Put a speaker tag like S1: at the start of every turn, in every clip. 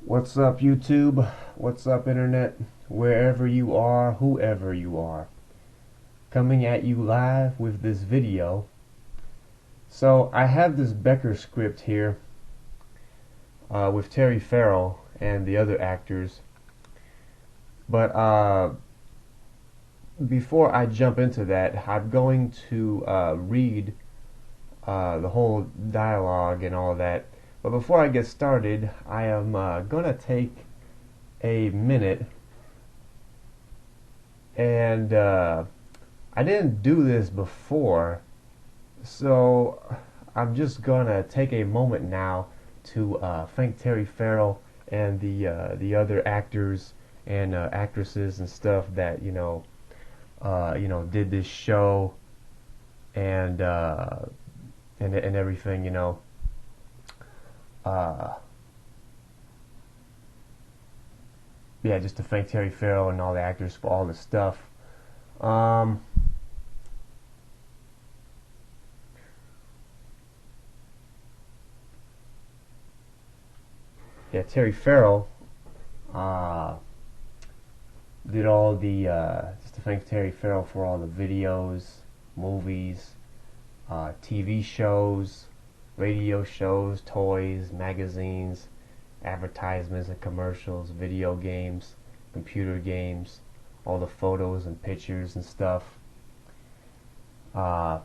S1: What's up, YouTube? What's up, Internet? Wherever you are, whoever you are. Coming at you live with this video. So, I have this Becker script here with Terry Farrell and the other actors. But before I jump into that, I'm going to read the whole dialogue and all that. But before I get started, I am going to take a minute and I didn't do this before, so I'm just gonna take a moment now to thank Terry Farrell and the other actors and actresses and stuff that did this show and and everything. Uh, yeah, just to thank Terry Farrell and all the actors for all the stuff. Um, yeah, Terry Farrell uh, did all the just to thank Terry Farrell for all the videos, movies, TV shows, radio shows, toys, magazines, advertisements and commercials, video games, computer games, all the photos and pictures and stuff. Uh,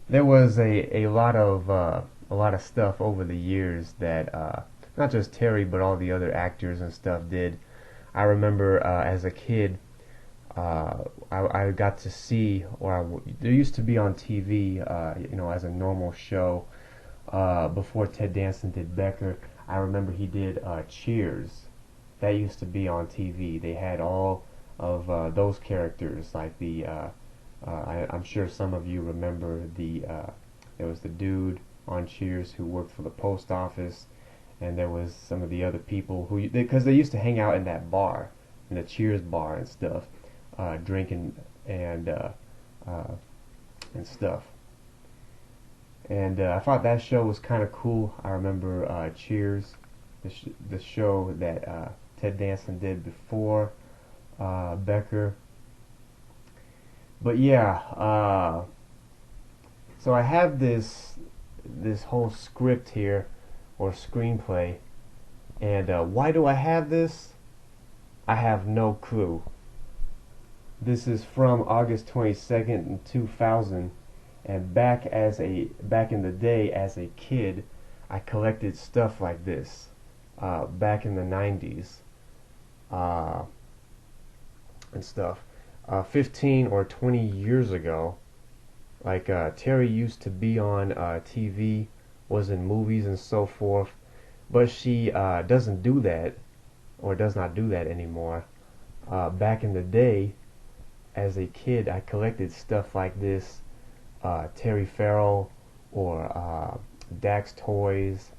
S1: there was a lot of stuff over the years that not just Terry but all the other actors and stuff did. I remember as a kid, I got to see, there used to be on TV, as a normal show before Ted Danson did Becker. I remember he did Cheers. That used to be on TV. They had all of those characters, like I'm sure some of you remember there was the dude on Cheers who worked for the post office, and there was some of the other people because they used to hang out in that bar, in the Cheers bar and stuff, drinking and stuff. And I thought that show was kind of cool. I remember Cheers, the show that Ted Danson did before Becker. But yeah, so I have this whole script here, or screenplay, and why do I have this? I have no clue. This is from August 22nd, 2000, and back in the day as a kid, I collected stuff like this. Back in the 90s, and stuff. 15 or 20 years ago, like Terry used to be on TV, was in movies and so forth, but she doesn't do that, or does not do that anymore. Back in the day, as a kid, I collected stuff like this, Terry Farrell or Dax toys,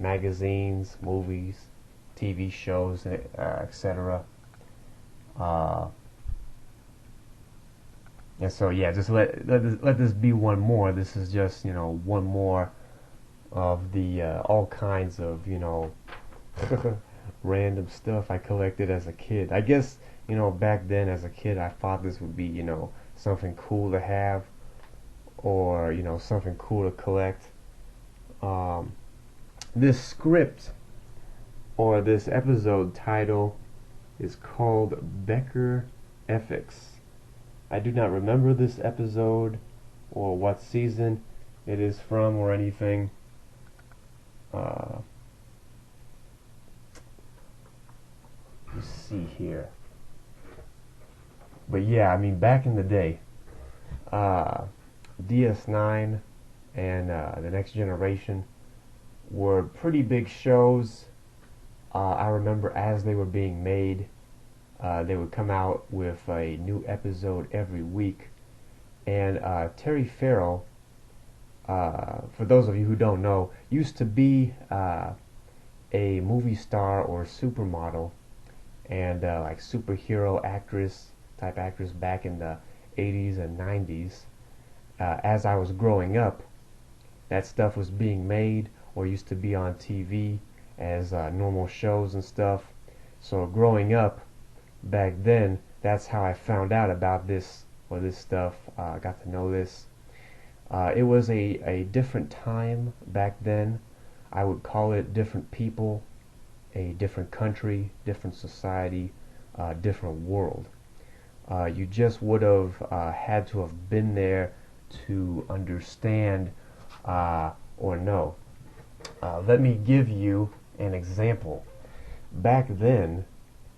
S1: magazines, movies, TV shows, etc. And so yeah, just let this be one more. This is just one more of the all kinds of random stuff I collected as a kid. I guess back then as a kid I thought this would be something cool to have, or something cool to collect. This script, or this episode title, is called Becker Ethics. I do not remember this episode or what season it is from or anything. Let's see here. But yeah, I mean, back in the day, DS9 and The Next Generation were pretty big shows. I remember as they were being made, they would come out with a new episode every week. And Terry Farrell, for those of you who don't know, used to be a movie star or supermodel, and like superhero actress type actress back in the 80s and 90s. as I was growing up, that stuff was being made or used to be on TV as normal shows and stuff. So growing up back then, that's how I found out about this or this stuff. Got to know this. It was a different time back then. I would call it different people, a different country, different society, different world. You just would have had to have been there to understand or know. Let me give you an example. Back then,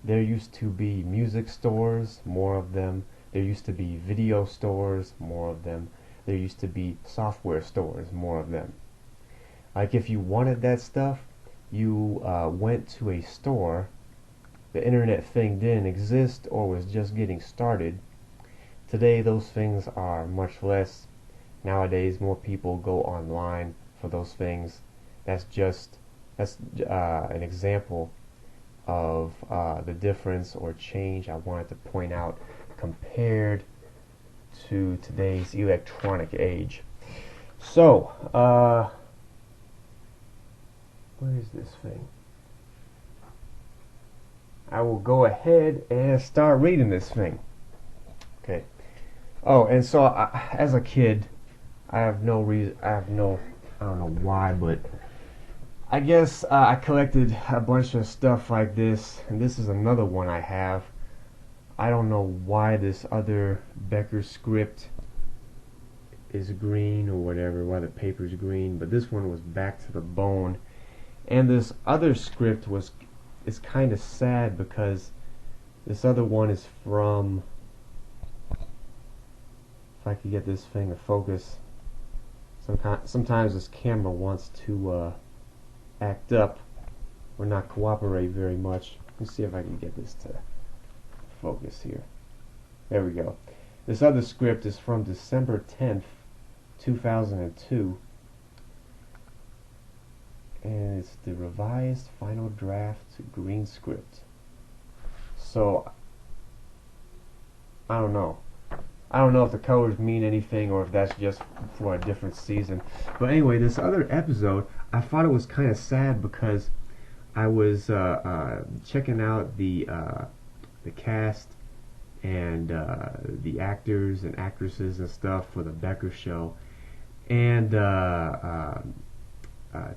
S1: there used to be music stores, more of them. There used to be video stores, more of them. There used to be software stores, more of them. Like if you wanted that stuff, you went to a store. The internet thing didn't exist or was just getting started. Today those things are much less. Nowadays more people go online for those things. That's an example of the difference or change I wanted to point out compared to today's electronic age. So, where is this thing? I will go ahead and start reading this thing. Okay. Oh, and so as a kid, I don't know why, but I guess I collected a bunch of stuff like this, and this is another one I have. I don't know why this other Becker script is green or whatever, why the paper's green, but this one was back to the bone. And this other script is kind of sad because this other one is from, if I could get this thing to focus. Sometimes this camera wants to act up or not cooperate very much. Let's see if I can get this to focus here. There we go. This other script is from December 10th, 2002, and it's the revised final draft green script. So I don't know if the colors mean anything or if that's just for a different season. But anyway, this other episode, I thought it was kind of sad because I was checking out the cast and the actors and actresses and stuff for the Becker show, and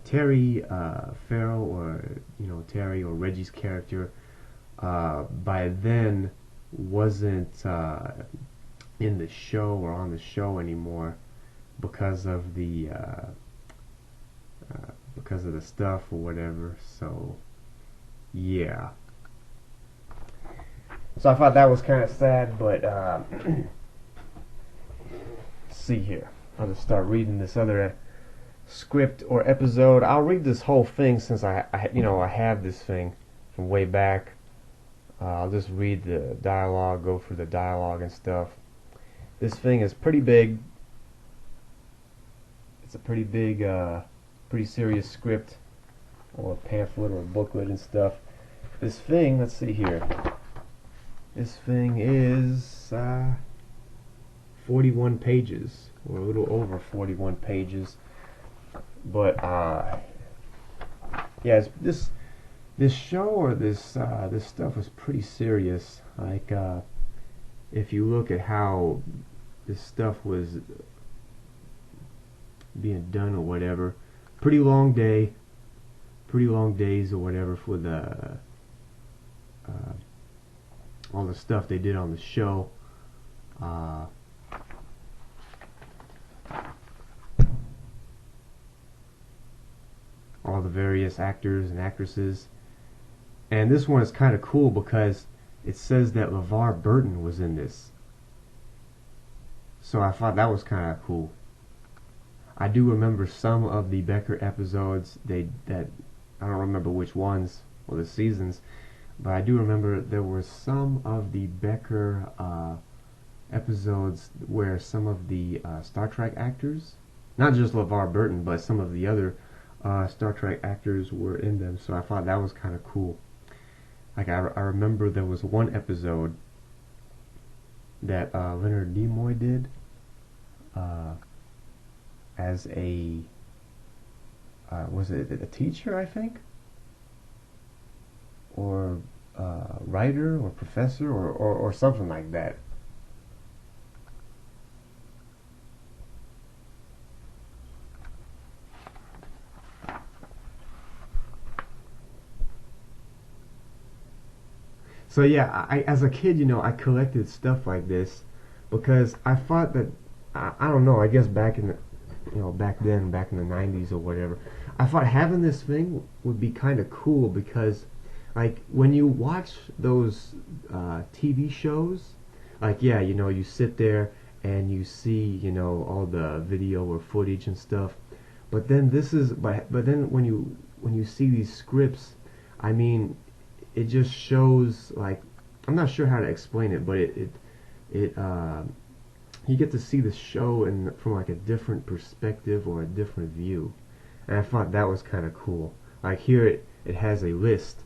S1: Terry Farrell, or Terry or Reggie's character, by then wasn't in the show or on the show anymore because of the stuff or whatever. So yeah, so I thought that was kind of sad, but let's see here. I'll just start reading this other script or episode. I'll read this whole thing since I have this thing from way back. I'll just read the dialogue, go through the dialogue and stuff. This thing is pretty big. It's a pretty big, pretty serious script, or a pamphlet or a booklet and stuff. This thing, let's see here. This thing is 41 pages, or a little over 41 pages. But yeah, this show or this stuff was pretty serious. Like if you look at how this stuff was being done or whatever, pretty long days or whatever for the all the stuff they did on the show. All the various actors and actresses. And this one is kind of cool because it says that LeVar Burton was in this. So I thought that was kind of cool. I do remember some of the Becker episodes. I don't remember which ones or the seasons, but I do remember there were some of the Becker episodes where some of the Star Trek actors, not just LeVar Burton, but some of the other Star Trek actors were in them. So I thought that was kind of cool. Like I remember there was one episode that Leonard Nimoy did. uh, as a was it a teacher, I think, or writer or professor or something like that. So yeah, as a kid, I collected stuff like this because I thought that I don't know. I guess back in the back then, back in the '90s or whatever, I thought having this thing would be kind of cool because, like, when you watch those TV shows, like yeah, you sit there and you see all the video or footage and stuff, but then but then when you see these scripts, I mean it just shows like I'm not sure how to explain it, but it you get to see the show from like a different perspective or a different view, and I thought that was kind of cool. Like here it has a list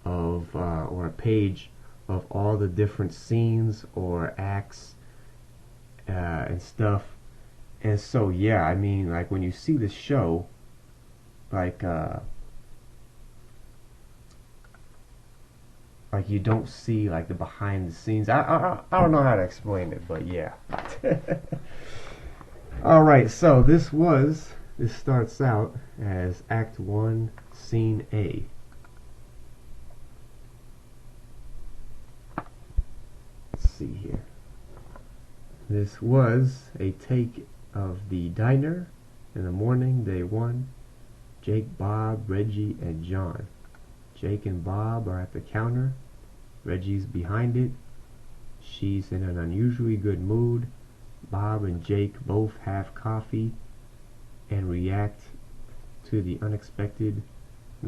S1: of or a page of all the different scenes or acts and stuff, and so yeah, I mean like when you see the show, like like you don't see like the behind the scenes. I don't know how to explain it, but yeah. All right, so this starts out as Act 1, Scene A. Let's see here. This was a take of the diner in the morning, day 1. Jake, Bob, Reggie, and John. Jake and Bob are at the counter. Reggie's behind it. She's in an unusually good mood. Bob and Jake both have coffee and react to the unexpected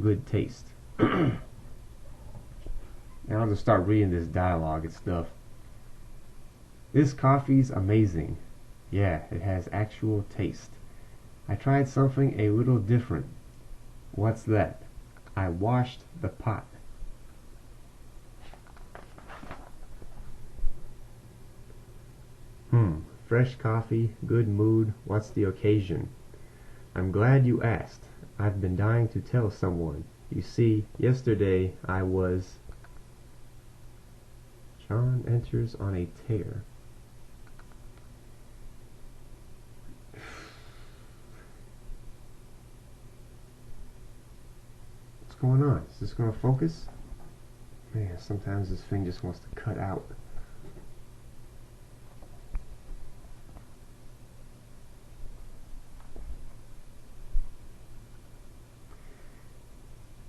S1: good taste. And I'll just start reading this dialogue and stuff. This coffee's amazing. Yeah, it has actual taste. I tried something a little different. What's that? I washed the pot. Fresh coffee, good mood, what's the occasion? I'm glad you asked. I've been dying to tell someone. You see, yesterday I was... John enters on a tear. What's going on? Is this going to focus? Man, sometimes this thing just wants to cut out.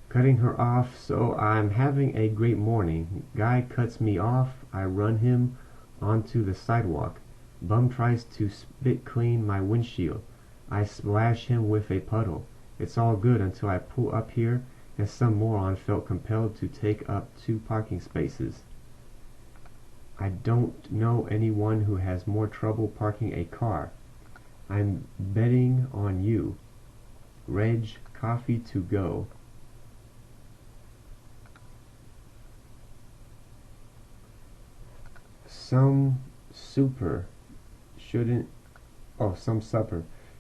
S1: Cutting her off, so I'm having a great morning. Guy cuts me off, I run him onto the sidewalk. Bum tries to spit clean my windshield. I splash him with a puddle. It's all good until I pull up here and some moron felt compelled to take up 2 parking spaces. I don't know anyone who has more trouble parking a car. I'm betting on you. Reg, coffee to go. Some supper.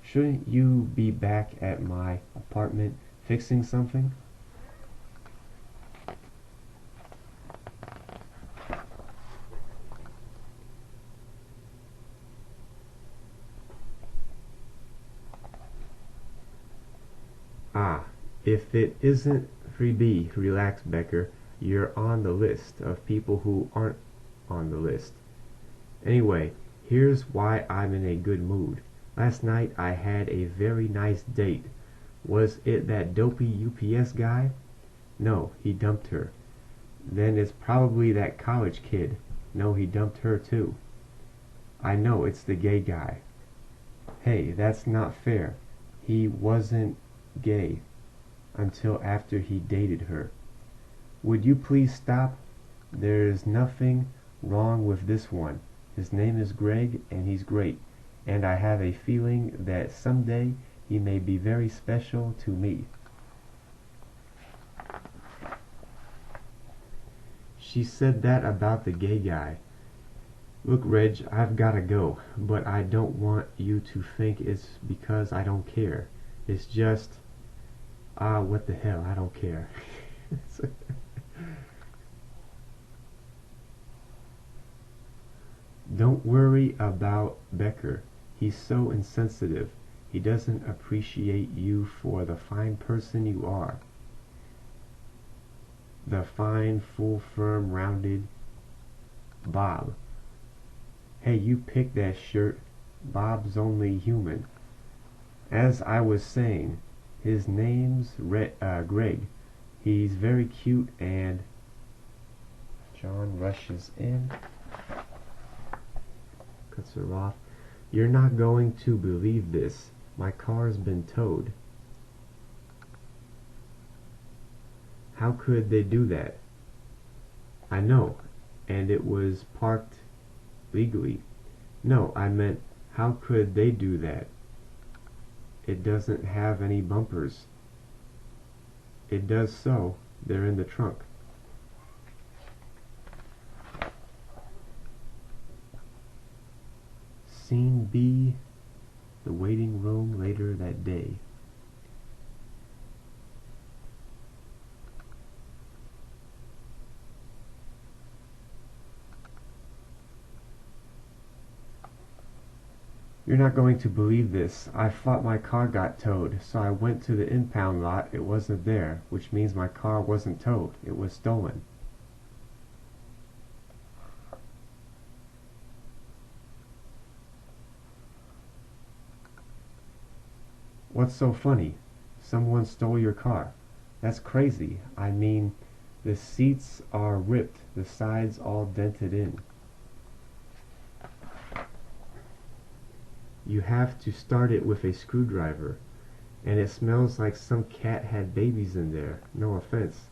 S1: Shouldn't you be back at my apartment fixing something? Ah, if it isn't 3B, relax, Becker. You're on the list of people who aren't on the list. Anyway, here's why I'm in a good mood. Last night I had a very nice date. Was it that dopey UPS guy? No, he dumped her. Then it's probably that college kid. No, he dumped her too. I know it's the gay guy. Hey, that's not fair. He wasn't gay until after he dated her. Would you please stop? There's nothing wrong with this one. His name is Greg, and he's great, and I have a feeling that someday he may be very special to me. She said that about the gay guy. Look, Reg, I've gotta go, but I don't want you to think it's because I don't care. It's just, what the hell, I don't care. Don't worry about Becker. He's so insensitive. He doesn't appreciate you for the fine person you are. The fine, full, firm, rounded Bob. Hey, you picked that shirt. Bob's only human. As I was saying, his name's Greg. He's very cute and... John rushes in, cuts her off. You're not going to believe this. My car's been towed. How could they do that? I know, and it was parked legally. No, I meant, how could they do that? It doesn't have any bumpers. It does so. They're in the trunk. Scene B, the waiting room later that day. You're not going to believe this. I thought my car got towed, so I went to the impound lot. It wasn't there, which means my car wasn't towed. It was stolen. What's so funny? Someone stole your car. That's crazy. I mean, the seats are ripped, the sides all dented in. You have to start it with a screwdriver, and it smells like some cat had babies in there. No offense.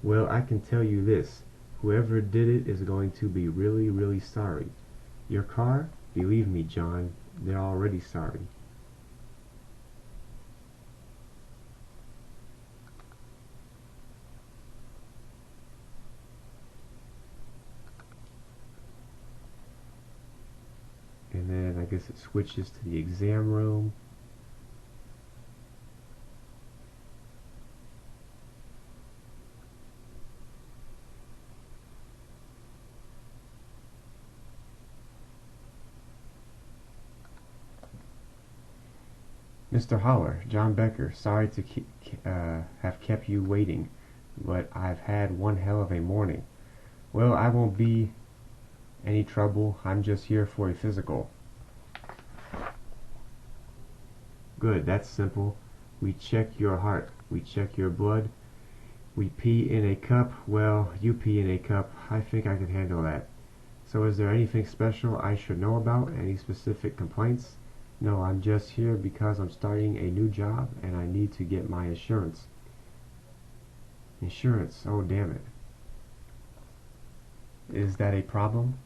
S1: Well, I can tell you this. Whoever did it is going to be really, really sorry. Your car? Believe me, John, they're already sorry. And then I guess it switches to the exam room. Mr. Holler, John Becker, sorry to have kept you waiting, but I've had one hell of a morning. Well, I won't be any trouble. I'm just here for a physical. Good, that's simple. We check your heart. We check your blood. We pee in a cup. Well, you pee in a cup. I think I can handle that. So is there anything special I should know about? Any specific complaints? No, I'm just here because I'm starting a new job and I need to get my insurance. Insurance? Oh, damn it. Is that a problem?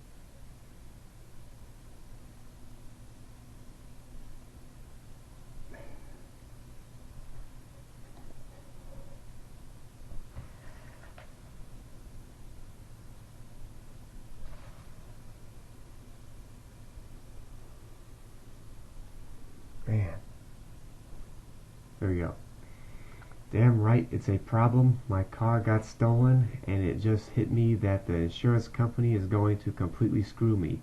S1: Man. There we go. Damn right it's a problem. My car got stolen and it just hit me that the insurance company is going to completely screw me.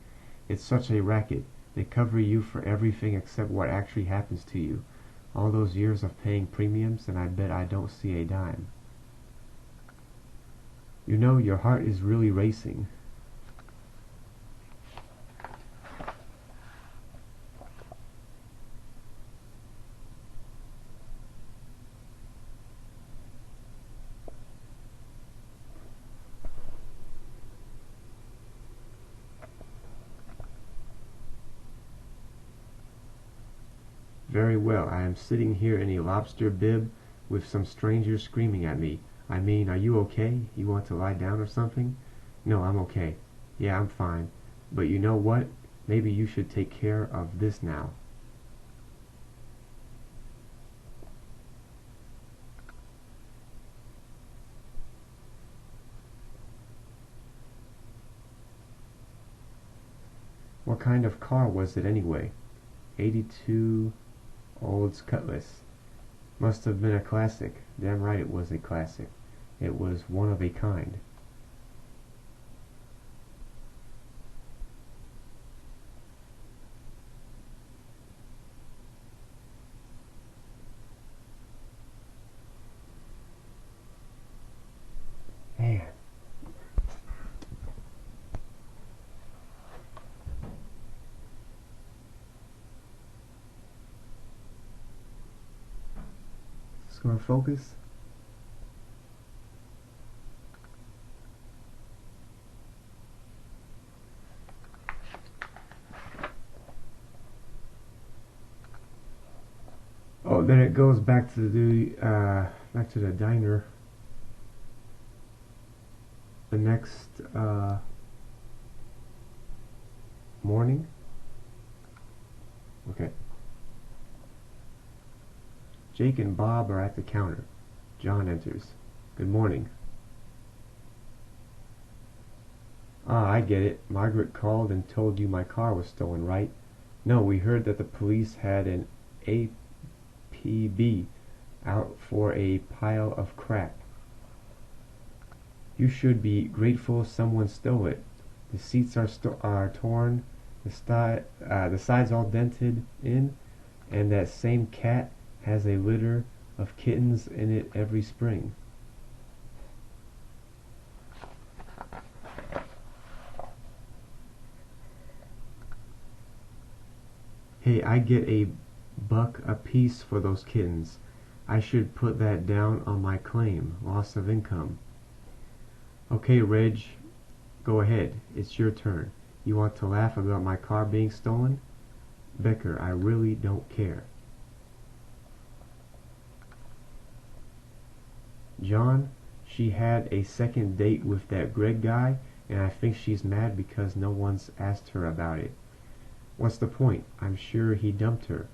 S1: It's such a racket. They cover you for everything except what actually happens to you. All those years of paying premiums, and I bet I don't see a dime. You know, your heart is really racing. Very well, I am sitting here in a lobster bib with some strangers screaming at me. I mean, are you okay? You want to lie down or something? No, I'm okay. Yeah, I'm fine. But you know what? Maybe you should take care of this now. What kind of car was it anyway? 82 Olds Cutlass. Must have been a classic. Damn right it was a classic. It was one of a kind. Man. It's gonna focus. Oh, then it goes back to the diner. The next morning. Okay. Jake and Bob are at the counter. John enters. Good morning. Ah, I get it. Margaret called and told you my car was stolen, right? No, we heard that the police had an APB out for a pile of crap. You should be grateful someone stole it. The seats are torn, the sides all dented in, and that same cat has a litter of kittens in it every spring. Hey, I get $1 a piece for those kittens. I should put that down on my claim, loss of income. Okay, Reg, go ahead. It's your turn. You want to laugh about my car being stolen? Becker, I really don't care. John, she had a second date with that Greg guy, and I think she's mad because no one's asked her about it. What's the point? I'm sure he dumped her.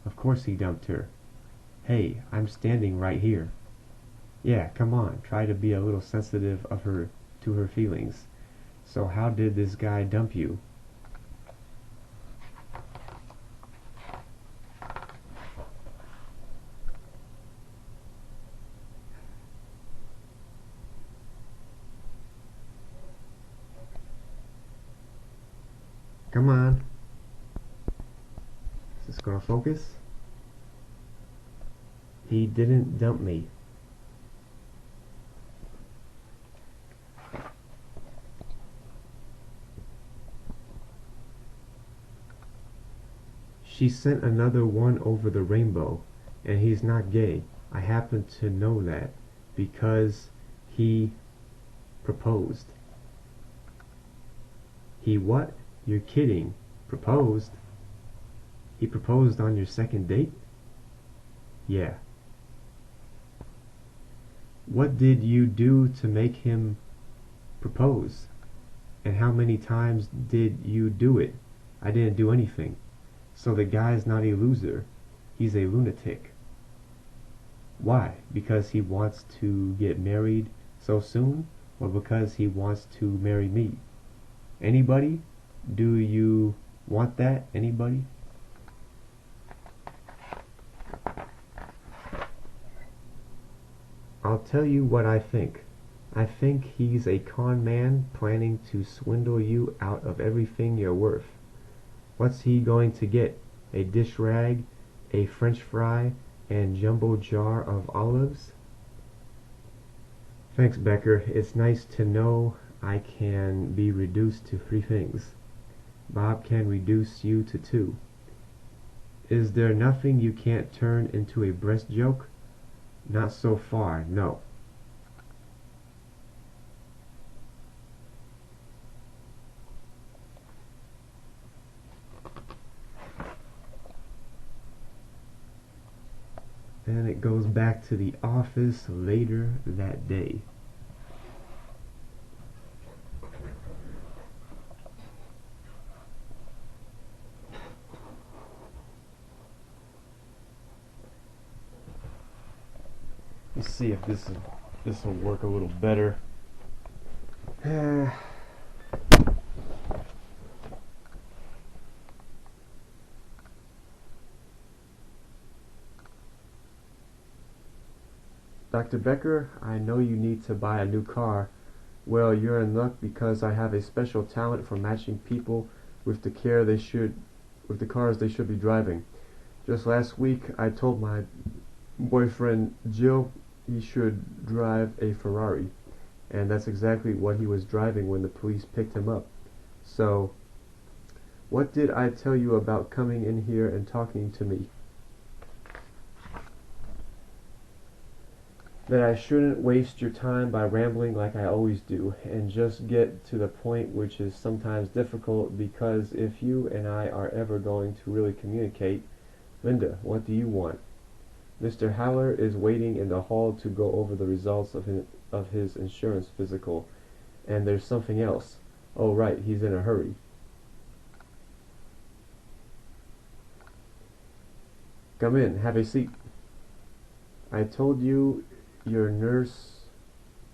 S1: Of course he dumped her. Hey, I'm standing right here. Yeah, come on, try to be a little sensitive to her feelings. So how did this guy dump you? Come on. Is this gonna focus? He didn't dump me. She sent another one over the rainbow, and he's not gay. I happen to know that, because he proposed. He what? You're kidding. Proposed? He proposed on your second date? Yeah. What did you do to make him propose? And how many times did you do it? I didn't do anything. So the guy's not a loser. He's a lunatic. Why? Because he wants to get married so soon? Or because he wants to marry me? Anybody? Do you want that? Anybody? I'll tell you what I think. I think he's a con man planning to swindle you out of everything you're worth. What's he going to get? A dish rag, a French fry, and jumbo jar of olives? Thanks, Becker. It's nice to know I can be reduced to 3 things. Bob can reduce you to 2. Is there nothing you can't turn into a breast joke? Not so far, no. Then it goes back to the office later that day. Let's see if this will work a little better. Dr. Becker, I know you need to buy a new car. Well, you're in luck because I have a special talent for matching people with with the cars they should be driving. Just last week, I told my boyfriend Jill he should drive a Ferrari, and that's exactly what he was driving when the police picked him up. So, what did I tell you about coming in here and talking to me? That I shouldn't waste your time by rambling like I always do, and just get to the point, which is sometimes difficult because if you and I are ever going to really communicate, Linda, what do you want? Mr. Haller is waiting in the hall to go over the results of his insurance physical, and there's something else. Oh, right, he's in a hurry. Come in, have a seat. I told you your nurse,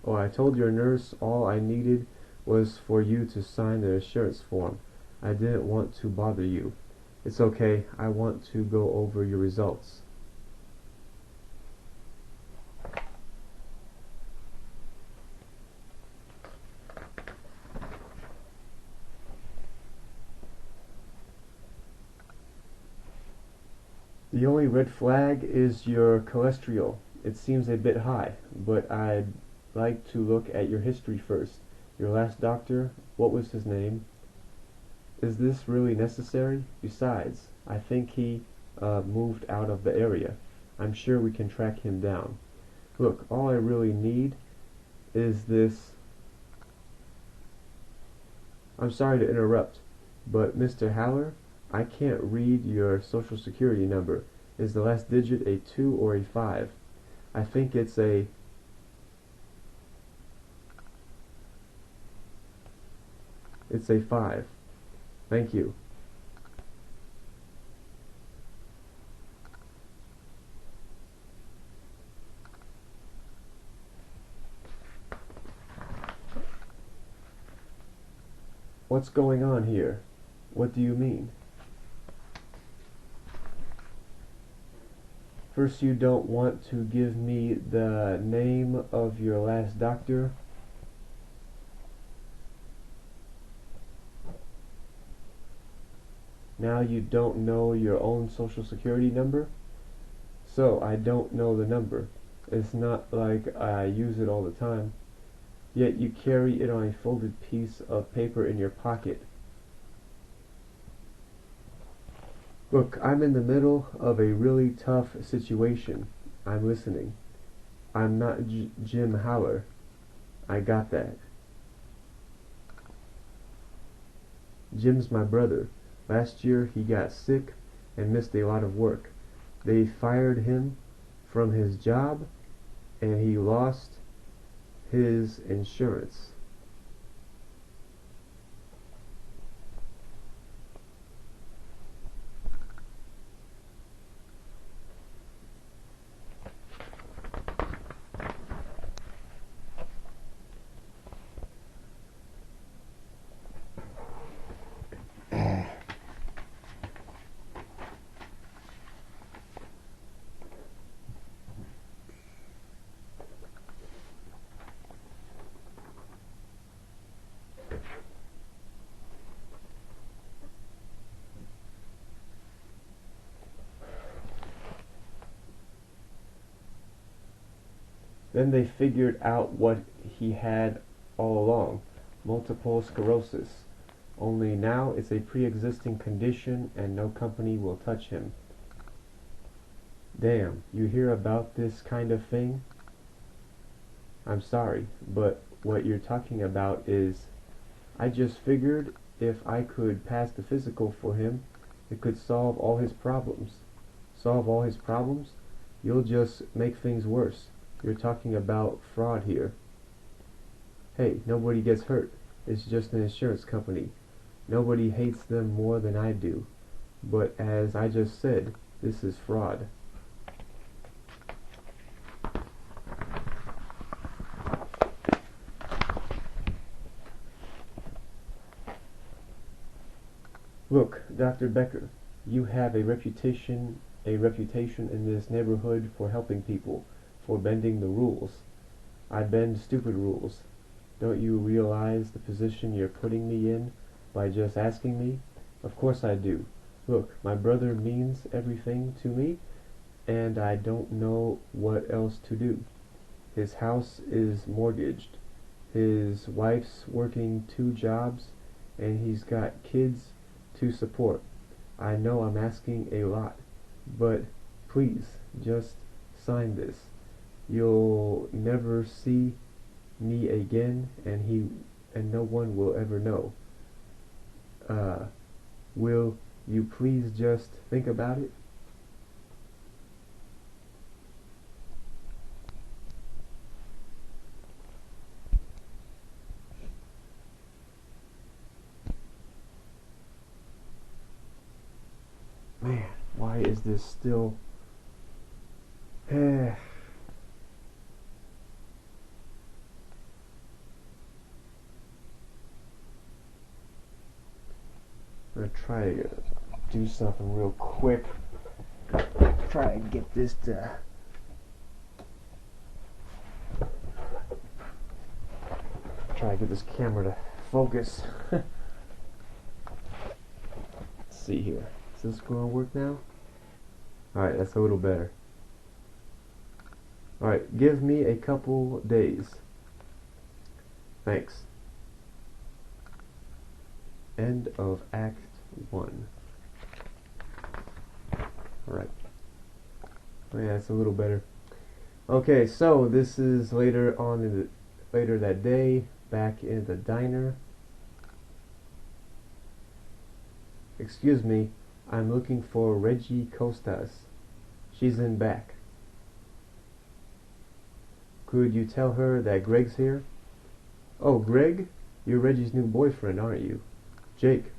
S1: I told your nurse all I needed was for you to sign the insurance form. I didn't want to bother you. It's okay, I want to go over your results. The only red flag is your cholesterol. It seems a bit high, but I'd like to look at your history first. Your last doctor, what was his name? Is this really necessary? Besides, I think he moved out of the area. I'm sure we can track him down. Look, all I really need is this. I'm sorry to interrupt, but Mr. Haller, I can't read your social security number. Is the last digit a 2 or a 5? I think it's a... It's a 5. Thank you. What's going on here? What do you mean? First, you don't want to give me the name of your last doctor. Now you don't know your own social security number? So, I don't know the number. It's not like I use it all the time. Yet you carry it on a folded piece of paper in your pocket. Look, I'm in the middle of a really tough situation. I'm listening. I'm not Jim Haller. I got that. Jim's my brother. Last year he got sick and missed a lot of work. They fired him from his job and he lost his insurance. Then they figured out what he had all along, multiple sclerosis. Only now it's a pre-existing condition and no company will touch him. Damn, you hear about this kind of thing? I'm sorry, but what you're talking about is... I just figured if I could pass the physical for him, it could solve all his problems. Solve all his problems? You'll just make things worse. You're talking about fraud here. Hey, nobody gets hurt. It's just an insurance company. Nobody hates them more than I do. But as I just said, this is fraud. Look, Dr. Becker, you have a reputation in this neighborhood for helping people, for bending the rules. I bend stupid rules. Don't you realize the position you're putting me in by just asking me? Of course I do. Look, my brother means everything to me, and I don't know what else to do. His house is mortgaged. His wife's working 2 jobs, and he's got kids to support. I know I'm asking a lot, but please, just sign this. You'll never see me again, and no one will ever know. Will you please just think about it? Man, why is this still... I'm gonna try to do something real quick. Try and get this to... Try to get this camera to focus. Let's see here. Is this gonna work now? Alright, that's a little better. Alright, give me a couple days. Thanks. End of Act 1. Alright. Oh yeah, that's a little better. Okay, so this is later that day, back in the diner. Excuse me, I'm looking for Reggie Costas. She's in back. Could you tell her that Greg's here? Oh, Greg? You're Reggie's new boyfriend, aren't you? Jake,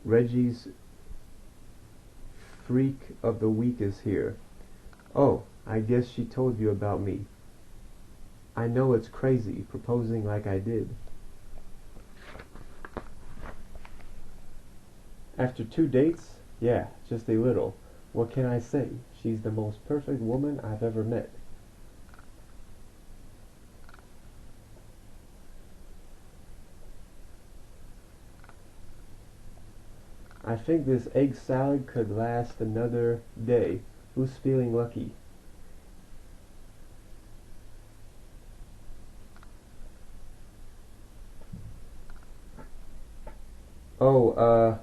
S1: Reggie's freak of the week is here. Oh, I guess she told you about me. I know it's crazy, proposing like I did. After 2 dates? Yeah, just a little. What can I say? She's the most perfect woman I've ever met. I think this egg salad could last another day. Who's feeling lucky? Oh,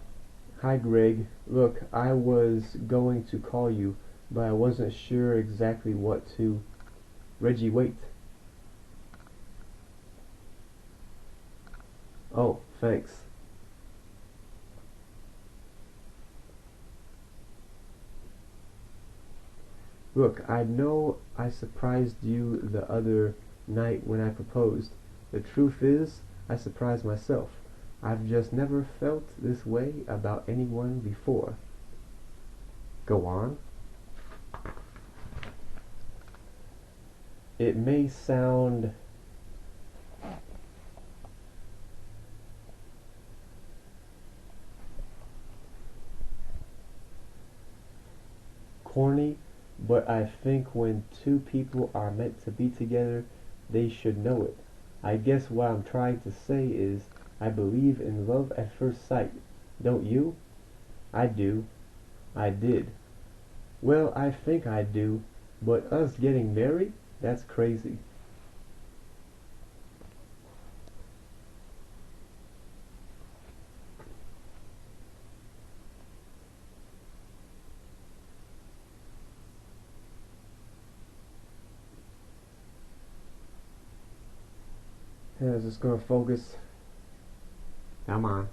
S1: hi Greg. Look, I was going to call you, but I wasn't sure exactly what to... Reggie, wait. Oh, thanks. Look, I know I surprised you the other night when I proposed. The truth is, I surprised myself. I've just never felt this way about anyone before. Go on. It may sound corny, but I think when 2 people are meant to be together, they should know it. I guess what I'm trying to say is, I believe in love at first sight. Don't you? I do. I did. Well, I think I do, but us getting married? That's crazy. Yeah, just gonna focus. Come on.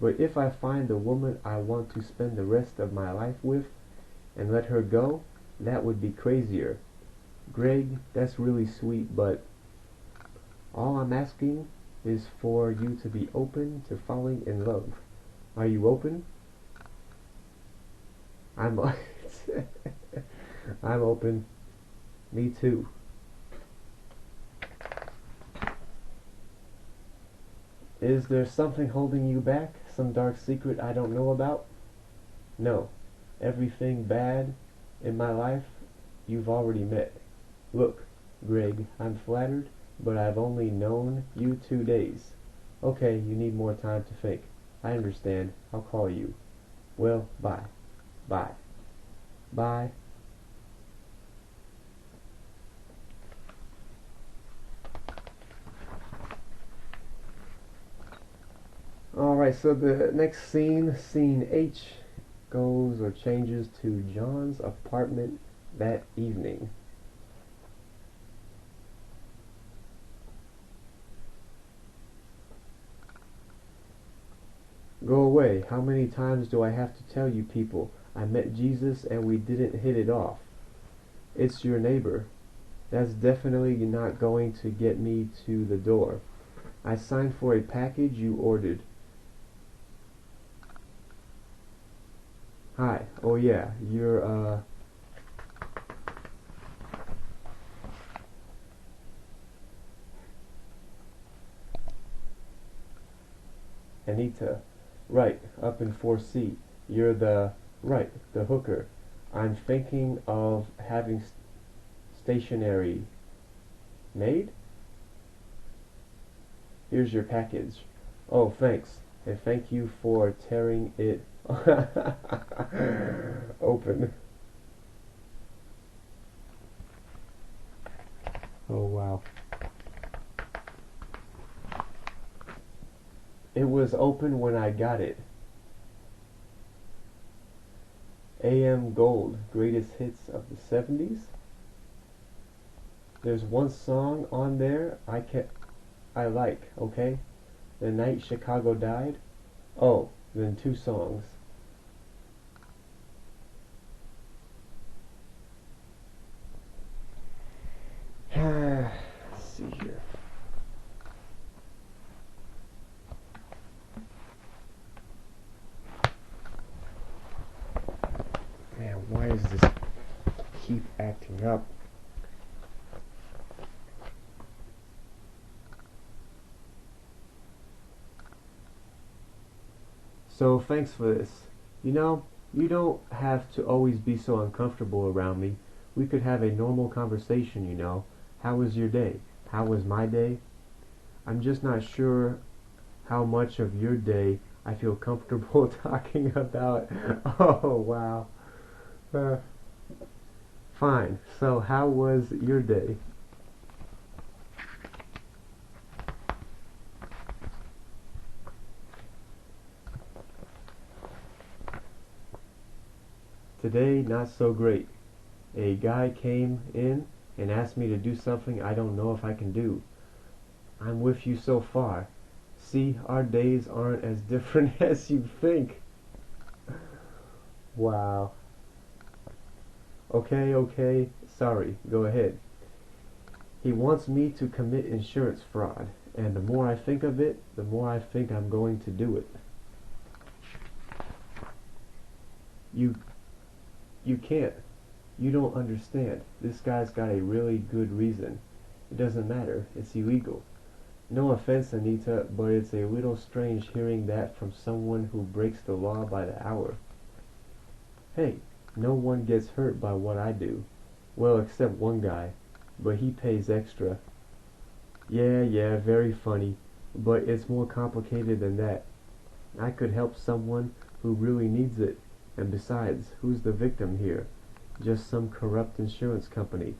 S1: But if I find the woman I want to spend the rest of my life with and let her go, that would be crazier. Greg, that's really sweet, but all I'm asking is for you to be open to falling in love. Are you open? I'm I'm open. Me too. Is there something holding you back? Some dark secret I don't know about? No. Everything bad in my life you've already met. Look, Greg, I'm flattered, but I've only known you 2 days. Okay, you need more time to think. I understand. I'll call you. Well, bye. Bye. Bye. Alright, so the next scene, scene H, goes or changes to John's apartment that evening. Go away. How many times do I have to tell you people I met Jesus and we didn't hit it off? It's your neighbor. That's definitely not going to get me to the door. I signed for a package you ordered. Hi. Oh yeah, you're Anita. Right, up in 4C. You're the hooker. I'm thinking of having stationery made? Here's your package. Oh, thanks. And thank you for tearing it open. Oh, wow. It was open when I got it. AM Gold, greatest hits of the 70s. There's one song on there I like, okay? The Night Chicago Died. Oh, then 2 songs. Let's see here. Man, why does this keep acting up? So thanks for this. You know, you don't have to always be so uncomfortable around me. We could have a normal conversation, you know. How was your day? How was my day? I'm just not sure how much of your day I feel comfortable talking about. Oh, wow. Uh, Fine. So how was your day? Today, not so great. A guy came in and asked me to do something I don't know if I can do. I'm with you so far. See, our days aren't as different as you think. Wow. Okay, sorry, go ahead. He wants me to commit insurance fraud, and the more I think of it, the more I think I'm going to do it. You you can't. You don't understand. This guy's got a really good reason. It doesn't matter. It's illegal. No offense, Anita, but it's a little strange hearing that from someone who breaks the law by the hour. Hey, no one gets hurt by what I do. Well, except one guy. But he pays extra. Yeah, very funny. But it's more complicated than that. I could help someone who really needs it. And besides, who's the victim here? Just some corrupt insurance company.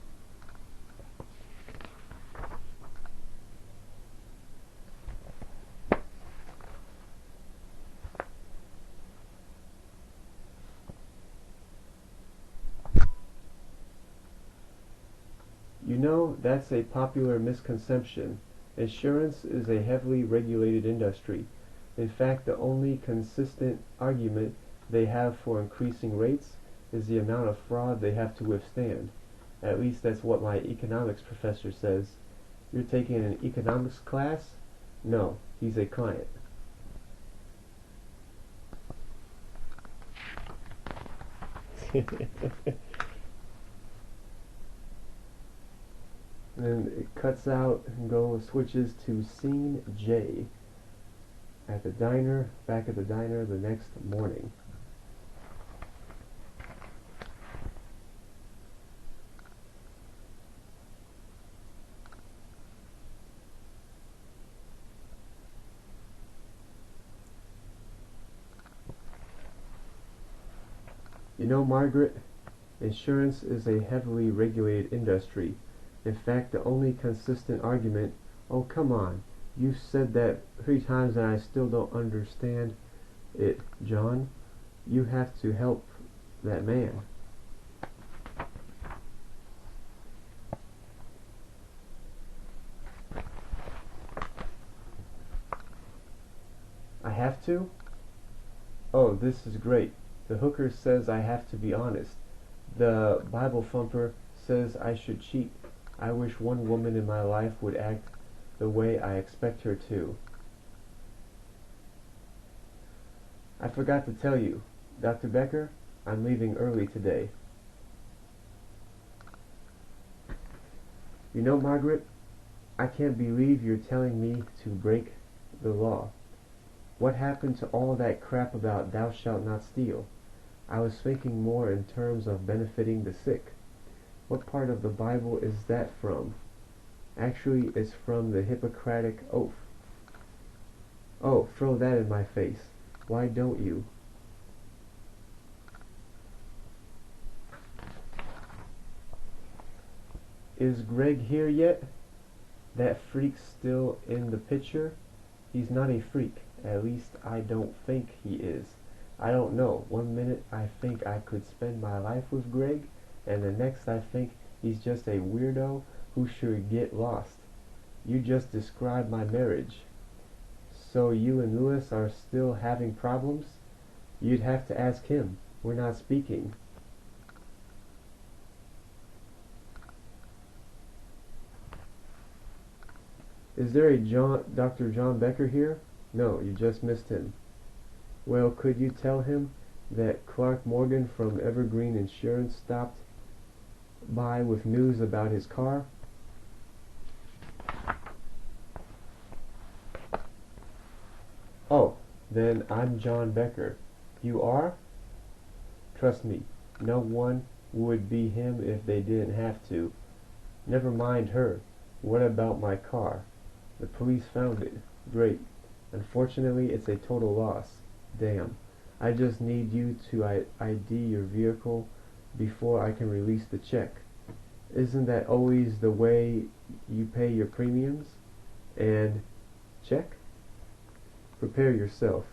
S1: You know, that's a popular misconception. Insurance is a heavily regulated industry. In fact, the only consistent argument they have for increasing rates is the amount of fraud they have to withstand. At least that's what my economics professor says. You're taking an economics class? No, he's a client. Then it cuts out and switches to scene J. back at the diner the next morning. You know, Margaret, insurance is a heavily regulated industry. In fact, the only consistent argument, oh come on, you've said that 3 times and I still don't understand it, John. You have to help that man. I have to? Oh, this is great. The hooker says I have to be honest. The Bible thumper says I should cheat. I wish one woman in my life would act the way I expect her to. I forgot to tell you, Dr. Becker, I'm leaving early today. You know, Margaret, I can't believe you're telling me to break the law. What happened to all that crap about thou shalt not steal? I was thinking more in terms of benefiting the sick. What part of the Bible is that from? Actually, it's from the Hippocratic Oath. Oh, throw that in my face. Why don't you? Is Greg here yet? That freak's still in the picture? He's not a freak. At least I don't think he is. I don't know. One minute I think I could spend my life with Greg, and the next I think he's just a weirdo who should get lost. You just described my marriage. So you and Louis are still having problems? You'd have to ask him. We're not speaking. Is there a Dr. John Becker here? No, you just missed him. Well, could you tell him that Clark Morgan from Evergreen Insurance stopped by with news about his car? Oh, then I'm John Becker. You are? Trust me, no one would be him if they didn't have to. Never mind her. What about my car? The police found it. Great. Unfortunately, it's a total loss. Damn. I just need you to ID your vehicle before I can release the check. Isn't that always the way you pay your premiums? And check? Prepare yourself.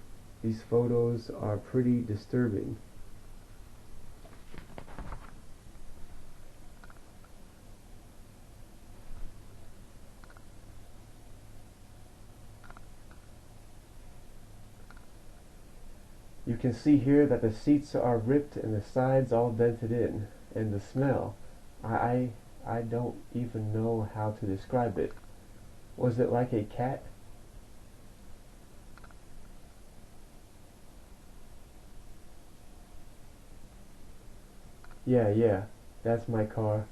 S1: These photos are pretty disturbing. You can see here that the seats are ripped and the sides all dented in. And the smell, I don't even know how to describe it. Was it like a cat? Yeah, that's my car.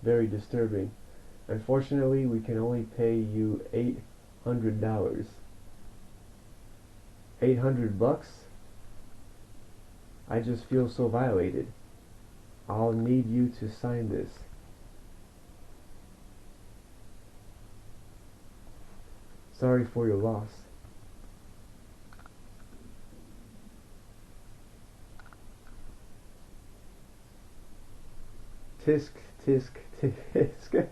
S1: Very disturbing. Unfortunately, we can only pay you $800. $800? I just feel so violated. I'll need you to sign this. Sorry for your loss. Tisk, tisk, tisk.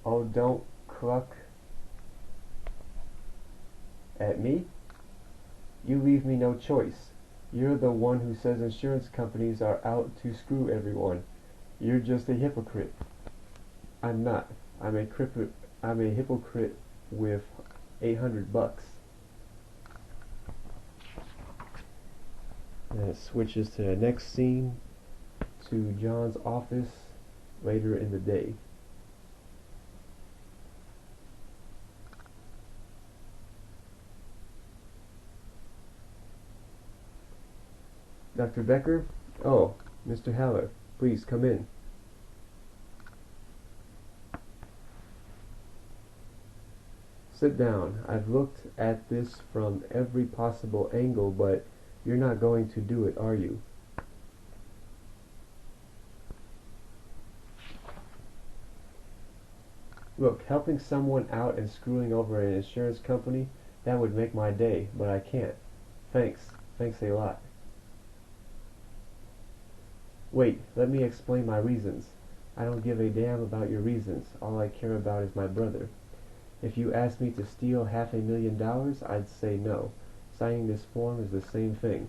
S1: Oh, don't cluck at me. You leave me no choice. You're the one who says insurance companies are out to screw everyone. You're just a hypocrite. I'm not. I'm a hypocrite with $800. And it switches to the next scene, to John's office later in the day. Dr. Becker? Oh, Mr. Haller, please come in. Sit down. I've looked at this from every possible angle, but you're not going to do it, are you? Look, helping someone out and screwing over an insurance company, that would make my day, but I can't. Thanks. Thanks a lot. Wait, let me explain my reasons. I don't give a damn about your reasons. All I care about is my brother. If you asked me to steal $500,000, I'd say no. Signing this form is the same thing.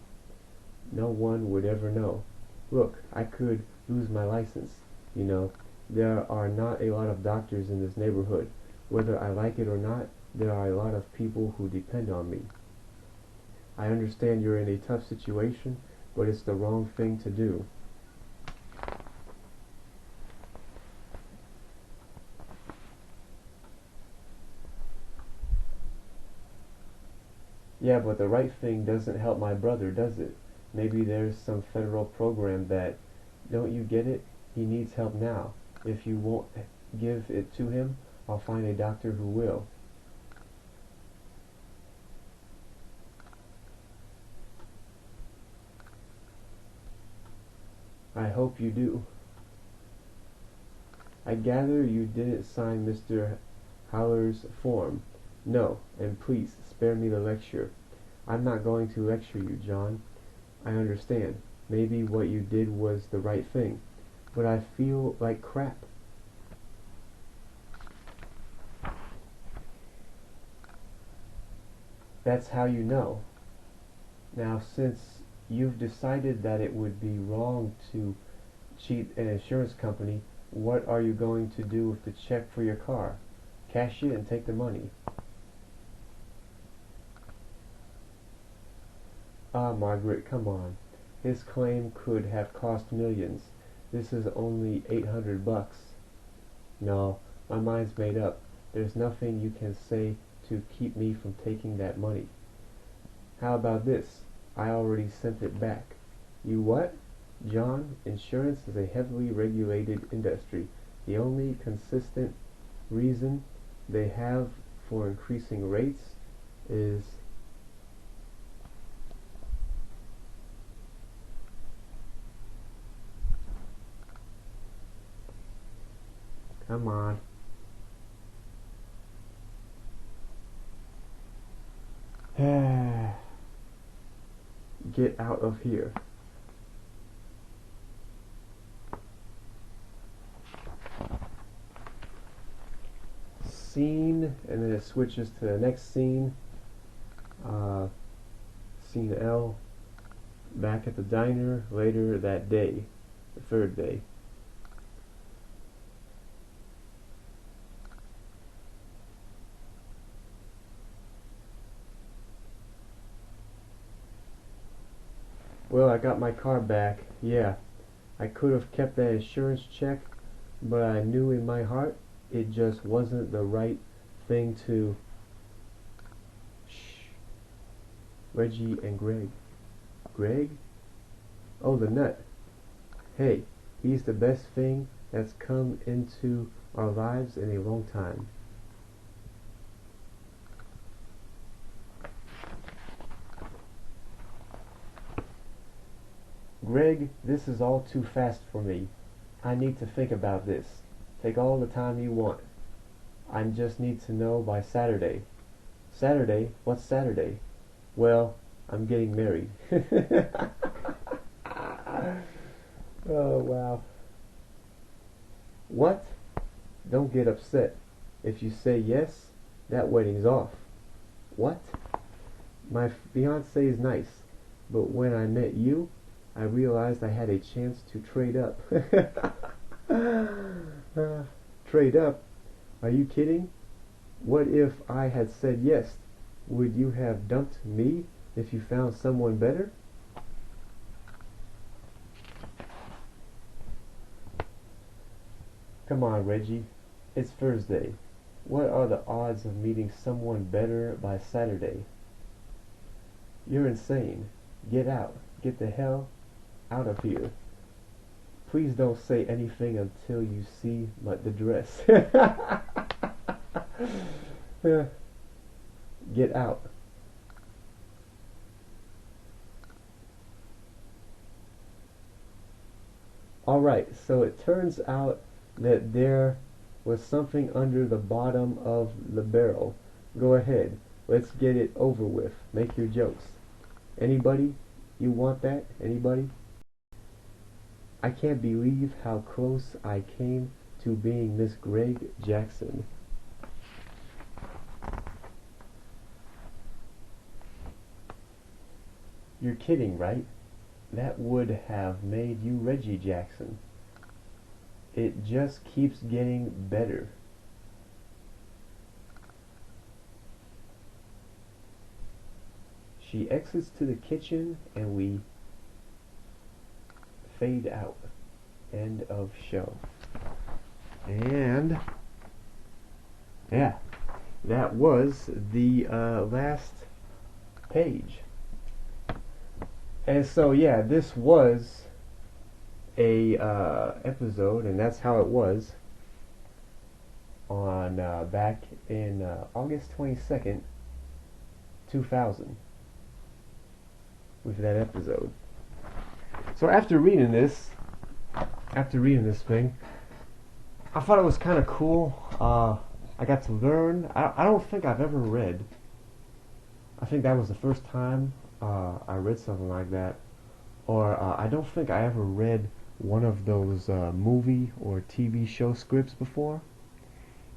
S1: No one would ever know. Look, I could lose my license. You know, there are not a lot of doctors in this neighborhood. Whether I like it or not, there are a lot of people who depend on me. I understand you're in a tough situation, but it's the wrong thing to do. Yeah, but the right thing doesn't help my brother, does it? Maybe there's some federal program that... Don't you get it? He needs help now. If you won't give it to him, I'll find a doctor who will. I hope you do. I gather you didn't sign Mr. Haller's form. No, and please, spare me the lecture. I'm not going to lecture you, John. I understand. Maybe what you did was the right thing. But I feel like crap. That's how you know. Now, since you've decided that it would be wrong to cheat an insurance company, what are you going to do with the check for your car? Cash it and take the money. Ah, Margaret, come on. His claim could have cost millions. This is only $800. No, my mind's made up. There's nothing you can say to keep me from taking that money. How about this? I already sent it back. You what? John, insurance is a heavily regulated industry. The only consistent reason they have for increasing rates is... Come on. Get out of here. Scene, and then it switches to the next scene. Scene L. Back at the diner later that day, the third day. Well, I got my car back. Yeah, I could have kept that insurance check, but I knew in my heart it just wasn't the right thing to... Shh. Reggie and Greg. Greg? Oh, the nut. Hey, he's the best thing that's come into our lives in a long time. Greg, this is all too fast for me. I need to think about this. Take all the time you want. I just need to know by Saturday. Saturday? What's Saturday? Well, I'm getting married. Oh, wow. What? Don't get upset. If you say yes, that wedding's off. What? My fiancé is nice, but when I met you, I realized I had a chance to trade up. Trade up? Are you kidding? What if I had said yes? Would you have dumped me if you found someone better? Come on, Reggie. It's Thursday. What are the odds of meeting someone better by Saturday? You're insane. Get out. Get the hell out of here. please don't say anything until you see the dress. Get out. Alright, so it turns out that there was something under the bottom of the barrel. Go ahead, let's get it over with. Make your jokes. Anybody? You want that? Anybody? I can't believe how close I came to being Miss Greg Jackson. You're kidding, right? That would have made you Reggie Jackson. It just keeps getting better. She exits to the kitchen and we fade out. End of show. And yeah, that was the last page. And so yeah, this was a episode, and that's how it was on back in August 22nd, 2000, with that episode. So after reading this thing, I thought it was kind of cool. I got to learn. I don't think I've ever read. I think that was the first time I read something like that. Or I don't think I ever read one of those movie or TV show scripts before.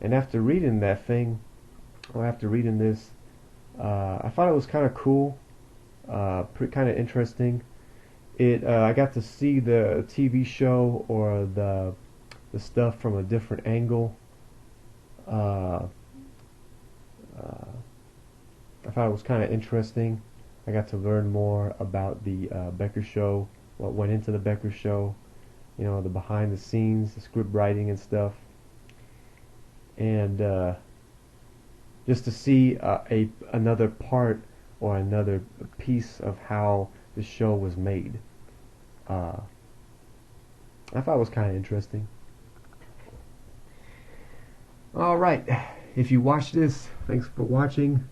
S1: And after reading that thing, or after reading this, I thought it was kind of cool, kind of interesting. I got to see the TV show or the stuff from a different angle. I thought it was kind of interesting. I got to learn more about the Becker show, what went into the Becker show, you know, the behind the scenes, the script writing and stuff, and just to see another part or another piece of how the show was made. I thought it was kind of interesting. Alright, if you watched this, thanks for watching.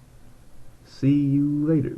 S1: See you later.